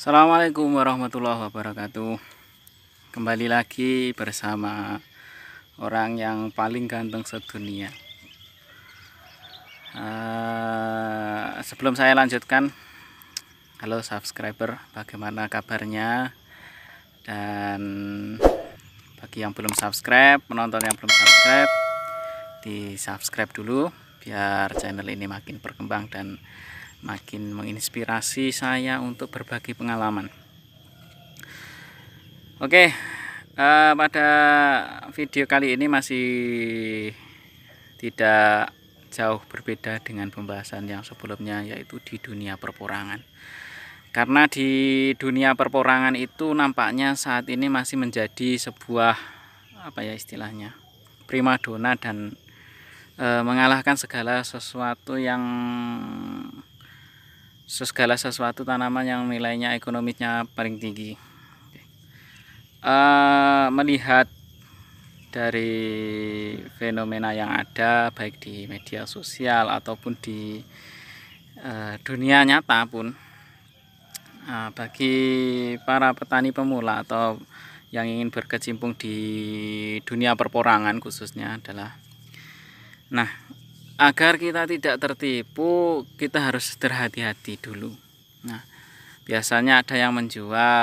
Assalamualaikum warahmatullahi wabarakatuh. Kembali lagi bersama orang yang paling ganteng sedunia. Sebelum saya lanjutkan, halo subscriber, bagaimana kabarnya? Dan bagi yang belum subscribe, penonton yang belum subscribe, di subscribe dulu biar channel ini makin berkembang dan makin menginspirasi saya untuk berbagi pengalaman. Oke, pada video kali ini masih tidak jauh berbeda dengan pembahasan yang sebelumnya, yaitu di dunia perporangan. Karena di dunia perporangan itu nampaknya saat ini masih menjadi sebuah istilahnya primadona dan mengalahkan segala sesuatu tanaman yang nilainya ekonomisnya paling tinggi. Melihat dari fenomena yang ada baik di media sosial ataupun di dunia nyata pun, bagi para petani pemula atau yang ingin berkecimpung di dunia perporangan khususnya adalah, agar kita tidak tertipu, kita harus berhati-hati dulu. Biasanya ada yang menjual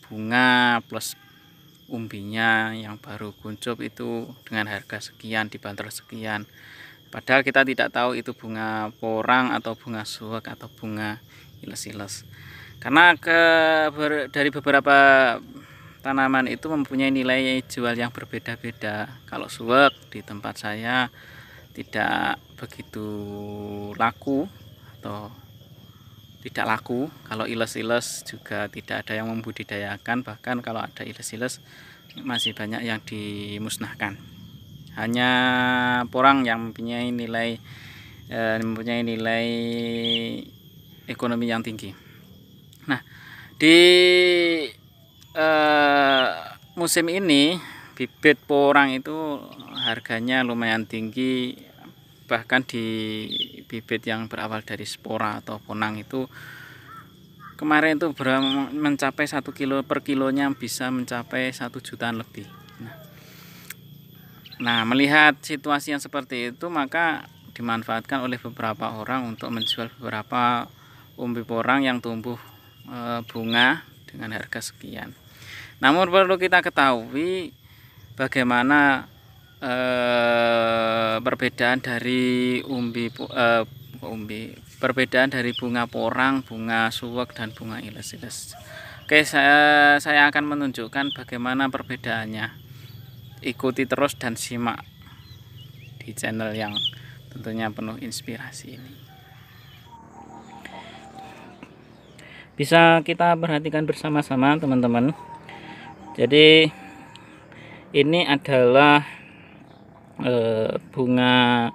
bunga plus umbinya yang baru kuncup itu dengan harga sekian, dibanderol sekian. Padahal kita tidak tahu itu bunga porang atau bunga suwak atau bunga iles-iles. Karena dari beberapa tanaman itu mempunyai nilai jual yang berbeda-beda. Kalau suwak di tempat saya tidak begitu laku atau tidak laku. Kalau iles-iles juga tidak ada yang membudidayakan, bahkan kalau ada iles-iles masih banyak yang dimusnahkan. Hanya porang yang mempunyai nilai ekonomi yang tinggi. Di musim ini bibit porang itu harganya lumayan tinggi, bahkan di bibit yang berawal dari spora atau ponang itu kemarin itu mencapai 1 kilo per kilonya bisa mencapai 1 jutaan lebih. Nah, melihat situasi yang seperti itu, maka dimanfaatkan oleh beberapa orang untuk menjual beberapa umbi porang yang tumbuh bunga dengan harga sekian. Namun perlu kita ketahui bagaimana perbedaan dari perbedaan dari bunga porang, bunga suwak dan bunga iles-iles. Oke, saya akan menunjukkan bagaimana perbedaannya. Ikuti terus dan simak di channel yang tentunya penuh inspirasi ini. Bisa kita perhatikan bersama-sama teman-teman. Jadi ini adalah bunga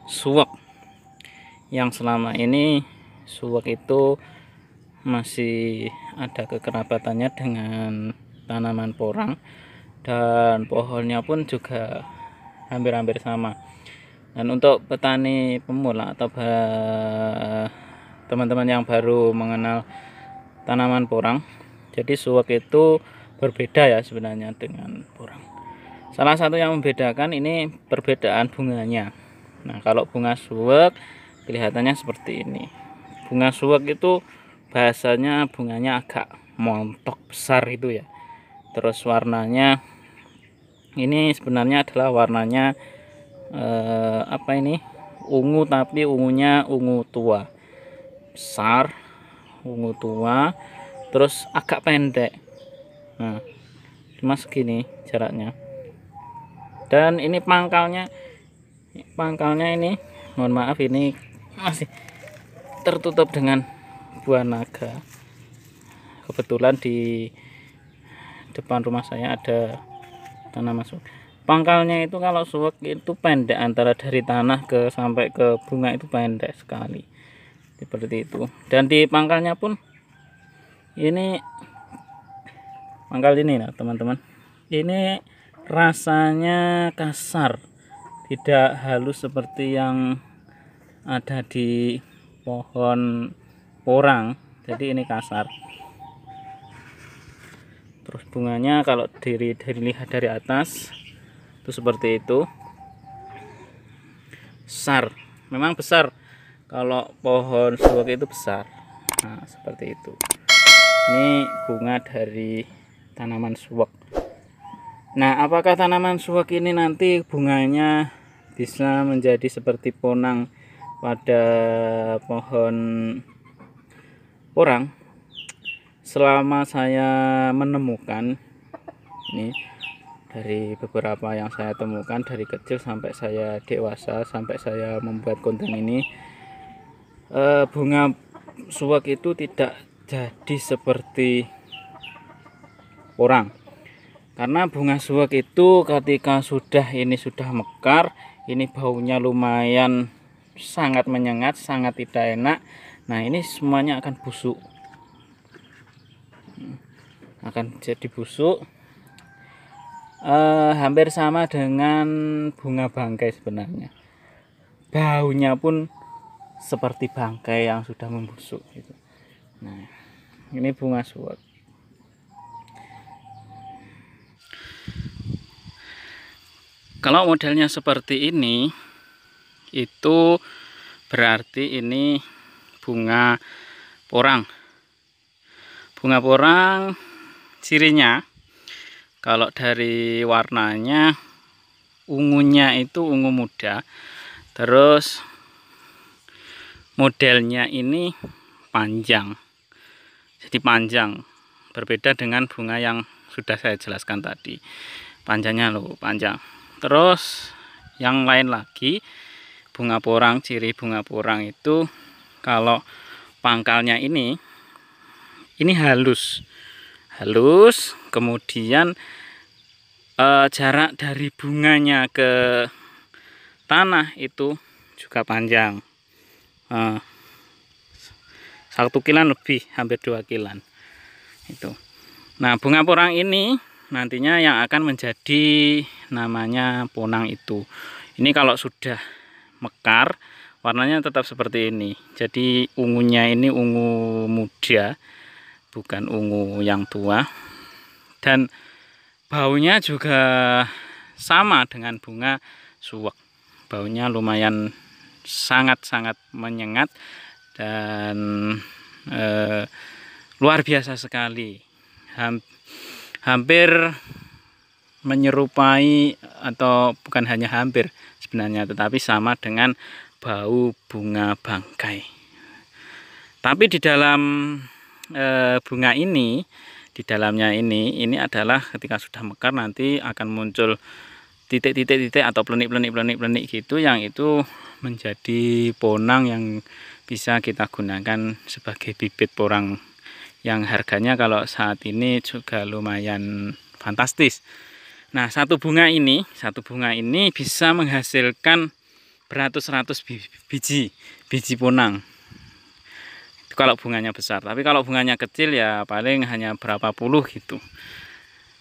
suwak yang selama ini suwak itu masih ada kekerabatannya dengan tanaman porang, dan pohonnya pun juga hampir-hampir sama. Dan untuk petani pemula atau teman-teman yang baru mengenal tanaman porang, jadi suwak itu berbeda ya sebenarnya dengan porang. Salah satu yang membedakan ini perbedaan bunganya. Nah, kalau bunga suwak kelihatannya seperti ini. Bunga suwak itu bahasanya bunganya agak montok besar itu ya. Terus warnanya ini sebenarnya adalah warnanya ungu, tapi ungunya ungu tua. Besar, ungu tua, terus agak pendek. Nah, cuma segini jaraknya. Dan ini pangkalnya ini, mohon maaf, ini masih tertutup dengan buah naga. Kebetulan di depan rumah saya ada tanaman suwak. Pangkalnya itu kalau suwak itu pendek, antara dari tanah sampai ke bunga itu pendek sekali, seperti itu. Dan di pangkalnya pun ini pangkal ini nah teman-teman, ini rasanya kasar, tidak halus seperti yang ada di pohon porang. Jadi ini kasar. Terus bunganya kalau dilihat dari atas itu seperti itu, besar, memang besar. Kalau pohon suwak itu besar. Nah, seperti itu. Ini bunga dari tanaman suwak. Nah, apakah tanaman suwak ini nanti bunganya bisa menjadi seperti ponang pada pohon porang? Selama saya menemukan ini, dari beberapa yang saya temukan dari kecil sampai saya dewasa, sampai saya membuat konten ini, bunga suwak itu tidak jadi seperti porang. Karena bunga suwak itu ketika sudah mekar, ini baunya lumayan sangat menyengat, sangat tidak enak. Nah, ini semuanya akan busuk, akan jadi busuk, hampir sama dengan bunga bangkai sebenarnya. Baunya pun seperti bangkai yang sudah membusuk gitu. Nah, ini bunga suwak. Kalau modelnya seperti ini, itu berarti ini bunga porang. Bunga porang cirinya, kalau dari warnanya, ungunya itu ungu muda, terus modelnya ini panjang, jadi panjang, berbeda dengan bunga yang sudah saya jelaskan tadi. Panjangnya loh, panjang. Terus yang lain lagi, bunga porang, ciri bunga porang itu kalau pangkalnya ini halus, kemudian jarak dari bunganya ke tanah itu juga panjang, 1 kilan lebih, hampir 2 kilan itu. Nah, bunga porang ini nantinya yang akan menjadi namanya ponang itu. Ini kalau sudah mekar, warnanya tetap seperti ini. Jadi ungunya ini ungu muda, bukan ungu yang tua. Dan baunya juga sama dengan bunga suwak. Baunya lumayan sangat-sangat menyengat dan luar biasa sekali. Hampir menyerupai, atau bukan hanya hampir sebenarnya, tetapi sama dengan bau bunga bangkai. Tapi di dalam bunga ini, di dalamnya ini adalah ketika sudah mekar nanti akan muncul titik-titik atau plenik-plenik gitu, yang itu menjadi ponang yang bisa kita gunakan sebagai bibit porang, yang harganya kalau saat ini juga lumayan fantastis. Nah, satu bunga ini bisa menghasilkan beratus-ratus biji ponang. Itu kalau bunganya besar. Tapi kalau bunganya kecil ya paling hanya berapa puluh gitu.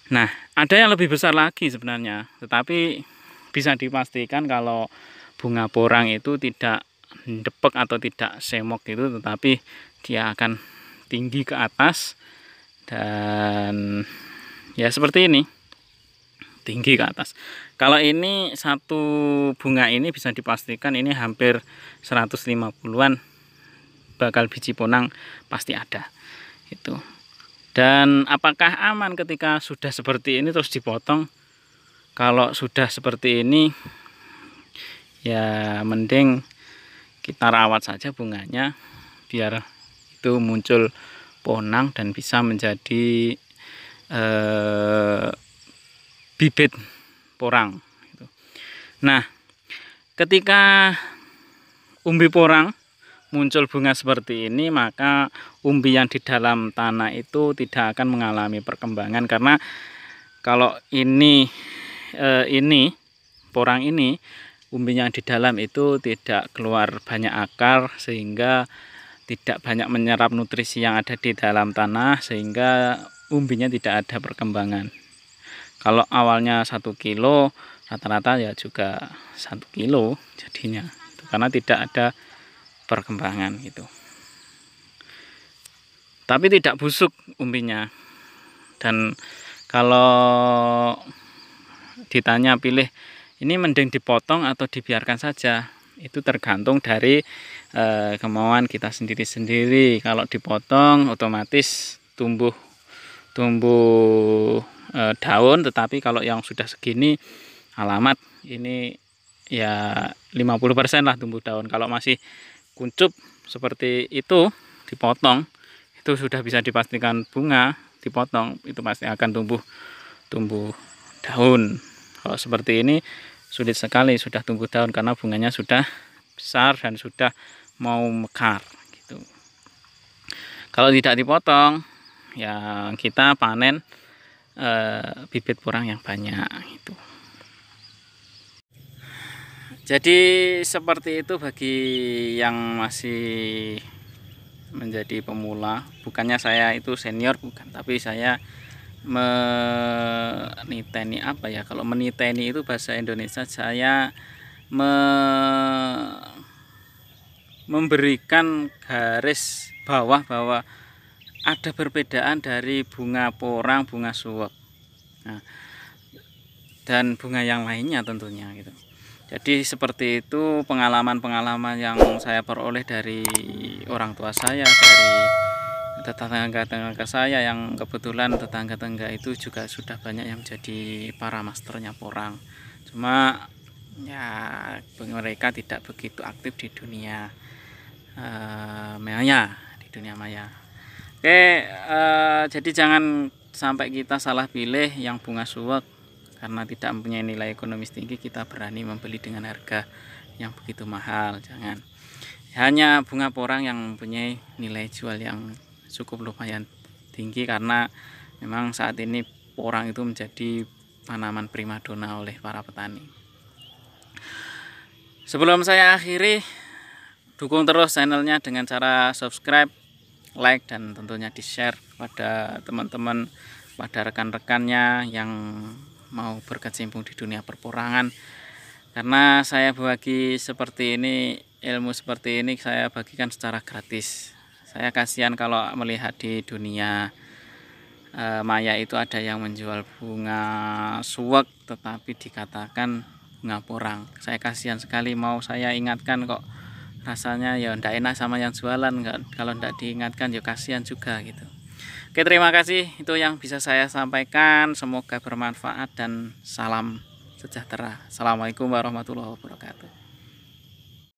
Nah, ada yang lebih besar lagi sebenarnya, tetapi bisa dipastikan kalau bunga porang itu tidak depek atau tidak semok gitu, tetapi dia akan tinggi ke atas dan ya seperti ini, tinggi ke atas. Kalau ini satu bunga ini bisa dipastikan ini hampir 150-an bakal biji ponang pasti ada itu. Dan apakah aman ketika sudah seperti ini terus dipotong? Kalau sudah seperti ini ya mending kita rawat saja bunganya biar itu muncul ponang dan bisa menjadi bibit porang. Nah, ketika umbi porang muncul bunga seperti ini, maka umbi yang di dalam tanah itu tidak akan mengalami perkembangan, karena kalau ini porang ini, umbi yang di dalam itu tidak keluar banyak akar, sehingga tidak banyak menyerap nutrisi yang ada di dalam tanah, sehingga umbinya tidak ada perkembangan. Kalau awalnya 1 kilo, rata-rata ya juga 1 kilo jadinya, karena tidak ada perkembangan gitu. Tapi tidak busuk umbinya, Dan kalau ditanya pilih ini mending dipotong atau dibiarkan saja, itu tergantung dari kemauan kita sendiri-sendiri. Kalau dipotong otomatis tumbuh daun, tetapi kalau yang sudah segini alamat ini ya 50% lah tumbuh daun. Kalau masih kuncup seperti itu dipotong, itu sudah bisa dipastikan bunga. Dipotong itu pasti akan tumbuh daun. Kalau seperti ini sulit sekali sudah tumbuh daun karena bunganya sudah besar dan sudah mau mekar gitu. Kalau tidak dipotong ya kita panen bibit porang yang banyak gitu. Jadi seperti itu bagi yang masih menjadi pemula. Bukannya saya itu senior, bukan, tapi saya meniteni apa ya, kalau meniteni itu bahasa Indonesia, saya memberikan garis bawah bahwa ada perbedaan dari bunga porang, bunga suwak, dan bunga yang lainnya tentunya gitu. Jadi seperti itu pengalaman-pengalaman yang saya peroleh dari orang tua saya, dari tetangga-tetangga saya, yang kebetulan tetangga-tetangga itu juga sudah banyak yang jadi para masternya porang. Cuma ya mereka tidak begitu aktif di dunia maya, Oke, jadi jangan sampai kita salah pilih yang bunga suwak karena tidak mempunyai nilai ekonomis tinggi kita berani membeli dengan harga yang begitu mahal. Jangan. Hanya bunga porang yang mempunyai nilai jual yang cukup lumayan tinggi karena memang saat ini porang itu menjadi tanaman primadona oleh para petani. Sebelum saya akhiri, dukung terus channelnya dengan cara subscribe, like, dan tentunya di share pada teman-teman, pada rekan-rekannya yang mau berkecimpung di dunia perporangan. Karena saya bagi seperti ini, ilmu seperti ini saya bagikan secara gratis. Saya kasihan kalau melihat di dunia maya itu ada yang menjual bunga suwak tetapi dikatakan bunga porang. Saya kasihan sekali, mau saya ingatkan kok rasanya ya ndak enak sama yang jualan. Kalau ndak diingatkan ya kasihan juga gitu. Oke, terima kasih, itu yang bisa saya sampaikan. Semoga bermanfaat dan salam sejahtera. Assalamualaikum warahmatullahi wabarakatuh.